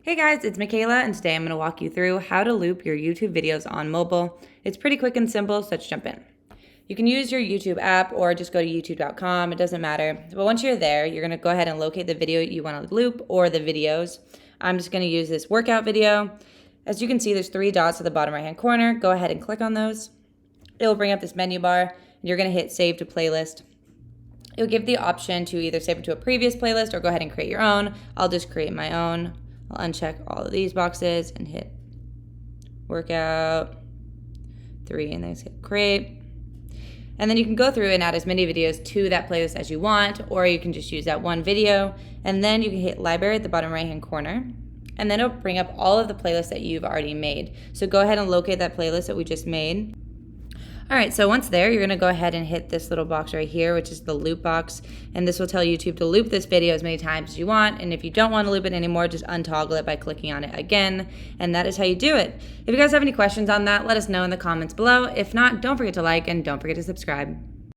Hey guys, it's Michaela, and today I'm going to walk you through how to loop your YouTube videos on mobile. It's pretty quick and simple, so let's jump in. You can use your YouTube app or just go to youtube.com, it doesn't matter. But once you're there, you're going to go ahead and locate the video you want to loop or the videos. I'm just going to use this workout video. As you can see, there's 3 dots at the bottom right hand corner. Go ahead and click on those. It'll bring up this menu bar, and you're going to hit Save to Playlist. It'll give the option to either save it to a previous playlist or go ahead and create your own. I'll just create my own. I'll uncheck all of these boxes and hit workout 3 and then hit create. And then you can go through and add as many videos to that playlist as you want, or you can just use that one video. And then you can hit library at the bottom right hand corner. And then it'll bring up all of the playlists that you've already made. So go ahead and locate that playlist that we just made. All right, so once there, you're gonna go ahead and hit this little box right here, which is the loop box. And this will tell YouTube to loop this video as many times as you want. And if you don't want to loop it anymore, just untoggle it by clicking on it again. And that is how you do it. If you guys have any questions on that, let us know in the comments below. If not, don't forget to like and don't forget to subscribe.